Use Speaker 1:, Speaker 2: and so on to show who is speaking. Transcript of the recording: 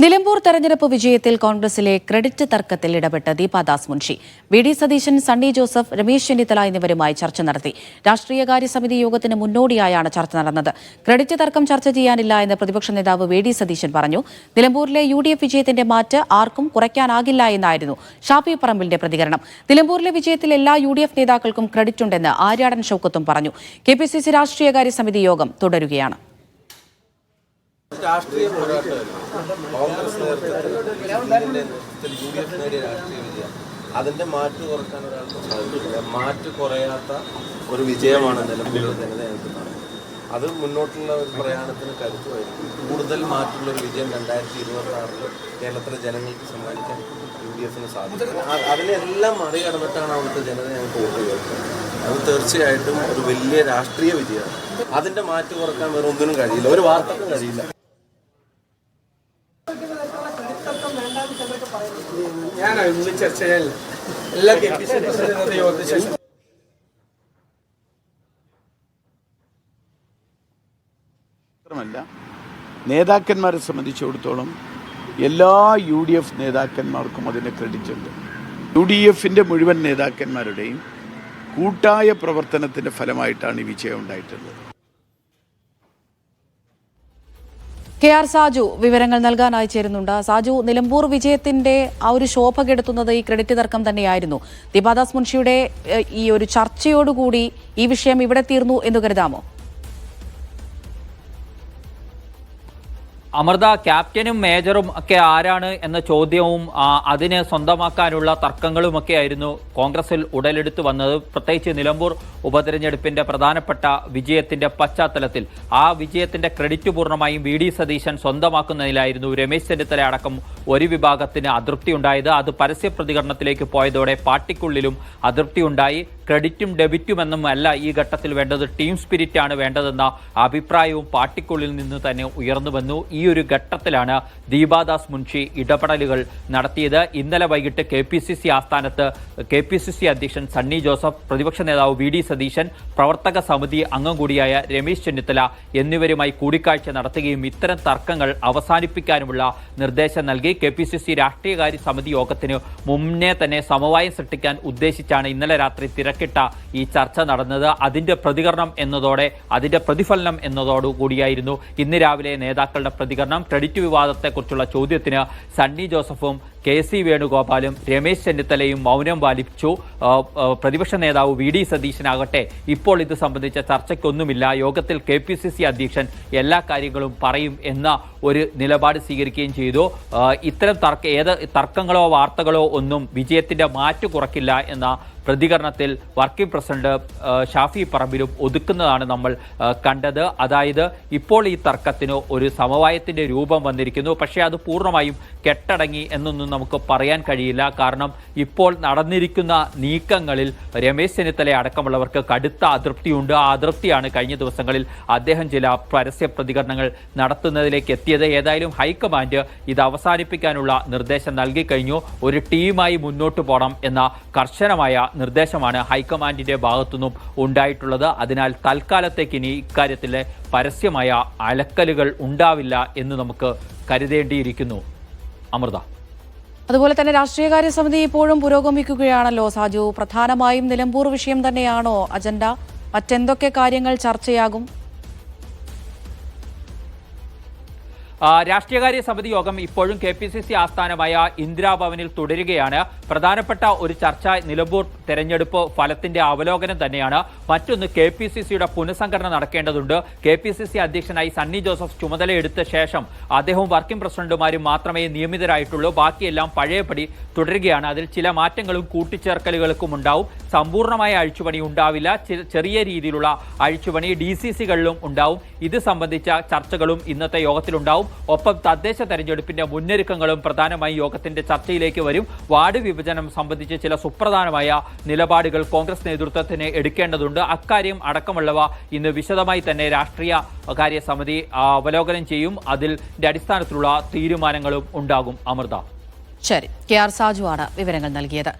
Speaker 1: നിലമ്പൂർ തെരഞ്ഞെടുപ്പ് വിജയത്തിൽ കോൺഗ്രസിലെ ക്രെഡിറ്റ് തർക്കത്തിൽ ഇടപെട്ട് ദീപാദാസ് മുൻഷി. വി ഡി സതീശൻ, സണ്ണി ജോസഫ്, രമേശ് ചെന്നിത്തല എന്നിവരുമായി ചർച്ച നടത്തി. രാഷ്ട്രീയകാര്യ സമിതി യോഗത്തിന് മുന്നോടിയായാണ് ചർച്ച നടന്നത്. ക്രെഡിറ്റ് തർക്കം ചർച്ച ചെയ്യാനില്ല എന്ന് പ്രതിപക്ഷ നേതാവ് വി ഡി സതീശൻ പറഞ്ഞു. നിലമ്പൂരിലെ UDF വിജയത്തിന്റെ മാറ്റ് ആർക്കും കുറയ്ക്കാനാകില്ല എന്നായിരുന്നു ഷാഫി പറമ്പിലിന്റെ പ്രതികരണം. നിലമ്പൂരിലെ വിജയത്തിൽ എല്ലാ UDF നേതാക്കൾക്കും ക്രെഡിറ്റ് ഉണ്ടെന്ന് ആര്യാടൻ ഷൗക്കത്തും പറഞ്ഞു. KPCC രാഷ്ട്രീയകാര്യ സമിതി യോഗം തുടരുകയാണ്.
Speaker 2: രാഷ്ട്രീയ പോരാട്ടമായിരുന്നു കോൺഗ്രസ് നേതൃത്വത്തിൽ UDF നേടിയ രാഷ്ട്രീയ വിജയം. അതിന്റെ മാറ്റ് കുറക്കാൻ ഒരാൾക്ക് സാധിക്കില്ല. മാറ്റ് കുറയാത്ത ഒരു വിജയമാണ് നിലമ്പൂരിലെ ജനത ഞങ്ങൾക്ക് കാണുന്നത്. അത് മുന്നോട്ടുള്ള ഒരു പ്രയാണത്തിന് കരുത്തുമായിരിക്കും. കൂടുതൽ മാറ്റുള്ള ഒരു വിജയം 2026 കേരളത്തിലെ ജനങ്ങൾക്ക് സമ്മാനിക്കാൻ UDFന് സാധിക്കും. അതിനെല്ലാം മറികടന്നിട്ടാണ് അവിടുത്തെ ജനത ഞങ്ങൾക്ക് വോട്ട് കേൾക്കുന്നത്. അത് തീർച്ചയായിട്ടും ഒരു വലിയ രാഷ്ട്രീയ വിജയമാണ്. അതിന്റെ മാറ്റ് കുറക്കാൻ വേറെ ഒന്നിനും കഴിയില്ല, ഒരു വാർത്തക്കും കഴിയില്ല.
Speaker 3: ഞാൻ ഇന്ന് ചർച്ച ചെയ്യാനില്ല. എല്ലാ KPCC
Speaker 4: നേതാക്കന്മാരെ സംബന്ധിച്ചിടത്തോളം എല്ലാ UDF നേതാക്കന്മാർക്കും അതിന് ക്രെഡിറ്റ് ഉണ്ട്. UDFന്റെ മുഴുവൻ നേതാക്കന്മാരുടെയും കൂട്ടായ പ്രവർത്തനത്തിന്റെ ഫലമായിട്ടാണ് ഈ വിജയം ഉണ്ടായിട്ടുള്ളത്.
Speaker 1: KR സാജു വിവരങ്ങൾ നൽകാനായി ചേരുന്നുണ്ട്. സാജു, നിലമ്പൂർ വിജയത്തിന്റെ ആ ഒരു ശോഭ കെടുത്തുന്നത് ഈ ക്രെഡിറ്റ് തർക്കം തന്നെയായിരുന്നു. ദീപാദാസ് മുൻഷിയുടെ ഈ ഒരു ചർച്ചയോടുകൂടി ഈ വിഷയം ഇവിടെ തീർന്നു എന്ന് കരുതാമോ?
Speaker 5: അമൃത, ക്യാപ്റ്റനും മേജറും ഒക്കെ ആരാണ് എന്ന ചോദ്യവും അതിന് സ്വന്തമാക്കാനുള്ള തർക്കങ്ങളുമൊക്കെ ആയിരുന്നു കോൺഗ്രസിൽ ഉടലെടുത്ത് വന്നത്. പ്രത്യേകിച്ച് നിലമ്പൂർ ഉപതെരഞ്ഞെടുപ്പിന്റെ പ്രധാനപ്പെട്ട വിജയത്തിന്റെ പശ്ചാത്തലത്തിൽ ആ വിജയത്തിന്റെ ക്രെഡിറ്റ് പൂർണ്ണമായും വി ഡി സതീശൻ സ്വന്തമാക്കുന്നതിലായിരുന്നു രമേശ് ചെന്നിത്തല അടക്കം ഒരു വിഭാഗത്തിന് അതൃപ്തി ഉണ്ടായത്. അത് പരസ്യ പ്രതികരണത്തിലേക്ക് പോയതോടെ പാർട്ടിക്കുള്ളിലും അതൃപ്തി ഉണ്ടായി. ക്രെഡിറ്റും ഡെബിറ്റും എന്നും അല്ല ഈ ഘട്ടത്തിൽ വേണ്ടത്, ടീം സ്പിരിറ്റാണ് വേണ്ടതെന്ന അഭിപ്രായവും പാർട്ടിക്കുള്ളിൽ നിന്ന് തന്നെ ഉയർന്നു വന്നു. ഈ ഒരു ഘട്ടത്തിലാണ് ദീപാദാസ് മുൻഷി ഇടപെടലുകൾ നടത്തിയത്. ഇന്നലെ വൈകിട്ട് KPCC ആസ്ഥാനത്ത് KPCC അധ്യക്ഷൻ സണ്ണി ജോസഫ്, പ്രതിപക്ഷ നേതാവ് വി ഡി സതീശൻ, പ്രവർത്തക സമിതി അംഗം കൂടിയായ രമേശ് ചെന്നിത്തല എന്നിവരുമായി കൂടിക്കാഴ്ച നടത്തുകയും ഇത്തരം തർക്കങ്ങൾ അവസാനിപ്പിക്കാനുമുള്ള നിർദ്ദേശം നൽകി. KPCC രാഷ്ട്രീയകാര്യ സമിതി യോഗത്തിന് മുന്നേ തന്നെ സമവായം സൃഷ്ടിക്കാൻ ഉദ്ദേശിച്ചാണ് ഇന്നലെ രാത്രി തിരക്കിട്ട ഈ ചർച്ച നടന്നത്. അതിന്റെ പ്രതികരണം എന്നതോടെ, അതിന്റെ പ്രതിഫലനം എന്നതോടുകൂടിയായിരുന്നു ഇന്ന് രാവിലെ നേതാക്കളുടെ പ്രതികരണം. ക്രെഡിറ്റ് വിവാദത്തെക്കുറിച്ചുള്ള ചോദ്യത്തിന് സണ്ണി ജോസഫും KC വേണുഗോപാലും രമേശ് ചെന്നിത്തലയും മൗനം പാലിച്ചു. പ്രതിപക്ഷ നേതാവ് വി ഡി സതീശനാകട്ടെ ഇപ്പോൾ ഇത് സംബന്ധിച്ച ചർച്ചയ്ക്കൊന്നുമില്ല, യോഗത്തിൽ KPCC അധ്യക്ഷൻ എല്ലാ കാര്യങ്ങളും പറയും എന്ന ഒരു നിലപാട് സ്വീകരിക്കുകയും ചെയ്തു. ഇത്തരം തർക്കങ്ങളോ വാർത്തകളോ ഒന്നും വിജയത്തിന്റെ മാറ്റ് കുറയ്ക്കില്ല എന്ന പ്രതികരണത്തിൽ വർക്കിംഗ് പ്രസിഡന്റ് ഷാഫി പറമ്പിലും ഒതുക്കുന്നതാണ് നമ്മൾ കണ്ടത്. അതായത് ഇപ്പോൾ ഈ തർക്കത്തിന് ഒരു സമവായത്തിന്റെ രൂപം വന്നിരിക്കുന്നു. പക്ഷേ അത് പൂർണ്ണമായും കെട്ടടങ്ങി എന്നൊന്നും നമുക്ക് പറയാൻ കഴിയില്ല. കാരണം ഇപ്പോൾ നടന്നിരിക്കുന്ന നീക്കങ്ങളിൽ രമേശ് ചെന്നിത്തല അടക്കമുള്ളവർക്ക് കടുത്ത അതൃപ്തിയുണ്ട്. ആ അതൃപ്തിയാണ് കഴിഞ്ഞ ദിവസങ്ങളിൽ അദ്ദേഹം ചില പരസ്യ പ്രതികരണങ്ങൾ നടത്തുന്നതിലേക്ക് എത്തിയത്. ഏതായാലും ഹൈക്കമാൻഡ് ഇത് അവസാനിപ്പിക്കാനുള്ള നിർദ്ദേശം നൽകി കഴിഞ്ഞു. ഒരു ടീമായി മുന്നോട്ട് പോകണം എന്ന കർശനമായ നിർദ്ദേശമാണ് ഹൈക്കമാൻഡിന്റെ ഭാഗത്തുനിന്നും ഉണ്ടായിട്ടുള്ളത്. അതിനാൽ തൽക്കാലത്തേക്ക് ഇനി ഇക്കാര്യത്തിലെ പരസ്യമായ അലക്കലുകൾ ഉണ്ടാവില്ല എന്ന് നമുക്ക് കരുതേണ്ടിയിരിക്കുന്നു. അമൃത,
Speaker 1: അതുപോലെ തന്നെ രാഷ്ട്രീയകാര്യ സമിതി ഇപ്പോഴും പുരോഗമിക്കുകയാണല്ലോ സാജു. പ്രധാനമായും നിലമ്പൂർ വിഷയം തന്നെയാണോ അജണ്ട? മറ്റെന്തൊക്കെ കാര്യങ്ങൾ ചർച്ചയാകും?
Speaker 5: രാഷ്ട്രീയകാര്യ സമിതി യോഗം ഇപ്പോഴും KPCC ആസ്ഥാനമായ ഇന്ദിരാഭവനിൽ തുടരുകയാണ്. പ്രധാനപ്പെട്ട ഒരു ചർച്ച നിലമ്പൂർ തെരഞ്ഞെടുപ്പ് ഫലത്തിന്റെ അവലോകനം തന്നെയാണ്. മറ്റൊന്ന് KPCCയുടെ പുനഃസംഘടന നടക്കേണ്ടതുണ്ട്. KPCC അധ്യക്ഷനായി സണ്ണി ജോസഫ് ചുമതലയെടുത്ത ശേഷം അദ്ദേഹവും വർക്കിംഗ് പ്രസിഡന്റുമാരും മാത്രമേ നിയമിതരായിട്ടുള്ളൂ. ബാക്കിയെല്ലാം പഴയപടി തുടരുകയാണ്. അതിൽ ചില മാറ്റങ്ങളും കൂട്ടിച്ചേർക്കലുകൾക്കും ഉണ്ടാവും. സമ്പൂർണ്ണമായ അഴിച്ചുപണി ഉണ്ടാവില്ല. ചെറിയ രീതിയിലുള്ള അഴിച്ചുപണി DCCകളിലും ഉണ്ടാവും. ഇത് സംബന്ധിച്ച ചർച്ചകളും ഇന്നത്തെ യോഗത്തിലുണ്ടാവും. ഒപ്പം തദ്ദേശ തെരഞ്ഞെടുപ്പിന്റെ മുന്നൊരുക്കങ്ങളും പ്രധാനമായി യോഗത്തിന്റെ ചർച്ചയിലേക്ക് വരും. വാർഡ് വിഭജനം സംബന്ധിച്ച് ചില സുപ്രധാനമായ നിലപാടുകൾ കോൺഗ്രസ് നേതൃത്വത്തിന് എടുക്കേണ്ടതുണ്ട്. അക്കാര്യം അടക്കമുള്ളവ ഇന്ന് വിശദമായി തന്നെ രാഷ്ട്രീയ കാര്യ സമിതി അവലോകനം ചെയ്യും. അതിന്റെ അടിസ്ഥാനത്തിലുള്ള തീരുമാനങ്ങളും ഉണ്ടാകും. അമൃത,
Speaker 1: ശരി. KR സാജു ആണ് വിവരങ്ങൾ നൽകിയത്.